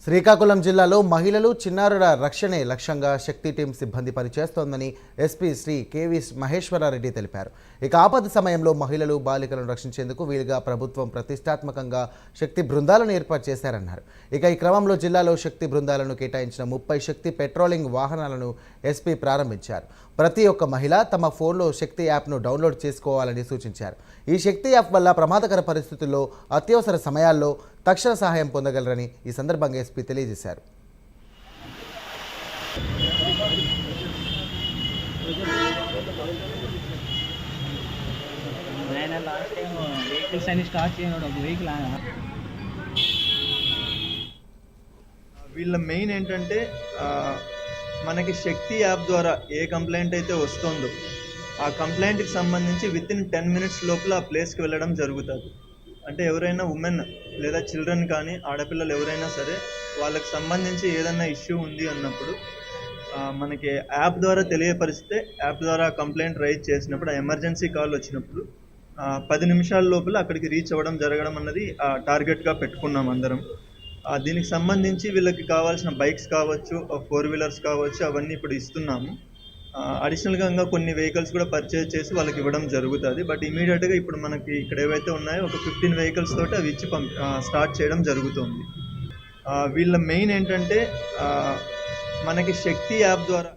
శ్రీకాకుళం జిల్లాలో మహిళలు చిన్నారుల రక్షణే లక్ష్యంగా శక్తి టీం సిబ్బంది పనిచేస్తోందని ఎస్పీ శ్రీ కేవి మహేశ్వరారెడ్డి తెలిపారు. ఇక ఆపద సమయంలో మహిళలు బాలికలను రక్షించేందుకు వీలుగా ప్రభుత్వం ప్రతిష్టాత్మకంగా శక్తి బృందాలను ఏర్పాటు చేశారన్నారు. ఇక ఈ క్రమంలో జిల్లాలో శక్తి బృందాలను కేటాయించిన 30 శక్తి పెట్రోలింగ్ వాహనాలను ఎస్పీ ప్రారంభించారు. ప్రతి ఒక్క మహిళ తమ ఫోన్లో శక్తి యాప్ను డౌన్లోడ్ చేసుకోవాలని సూచించారు. ఈ శక్తి యాప్ వల్ల ప్రమాదకర పరిస్థితుల్లో అత్యవసర సమయాల్లో తక్షణ సహాయం పొందగలరని ఈ సందర్భంగా ఎస్పీ తెలియజేశారు. వీళ్ళ మెయిన్ ఏంటంటే మనకి శక్తి యాప్ ద్వారా ఏ కంప్లైంట్ అయితే వస్తుందో ఆ కంప్లైంట్కి సంబంధించి వితిన్ 10 మినిట్స్ లోపల ఆ ప్లేస్కి వెళ్ళడం జరుగుతుంది. అంటే ఎవరైనా ఉమెన్ లేదా చిల్డ్రన్ కానీ ఆడపిల్లలు ఎవరైనా సరే వాళ్ళకి సంబంధించి ఏదైనా ఇష్యూ ఉంది అన్నప్పుడు మనకి యాప్ ద్వారా తెలియపరిస్తే యాప్ ద్వారా కంప్లైంట్ రైజ్ చేసినప్పుడు ఎమర్జెన్సీ కాల్ వచ్చినప్పుడు 10 నిమిషాల లోపల అక్కడికి రీచ్ అవ్వడం జరగడం అన్నది టార్గెట్గా పెట్టుకున్నాం అందరం. దీనికి సంబంధించి వీళ్ళకి కావాల్సిన బైక్స్ కావచ్చు, 4 వీలర్స్ కావచ్చు, అవన్నీ ఇప్పుడు ఇస్తున్నాము. అడిషనల్గా ఇంకా కొన్ని వెహికల్స్ కూడా పర్చేజ్ చేసి వాళ్ళకి ఇవ్వడం జరుగుతుంది. బట్ ఇమీడియట్గా ఇప్పుడు మనకి ఇక్కడ ఏవైతే ఉన్నాయో ఒక 15 వెహికల్స్ తోటి అవి ఇచ్చి స్టార్ట్ చేయడం జరుగుతుంది. వీళ్ళ మెయిన్ ఏంటంటే మనకి శక్తి యాప్ ద్వారా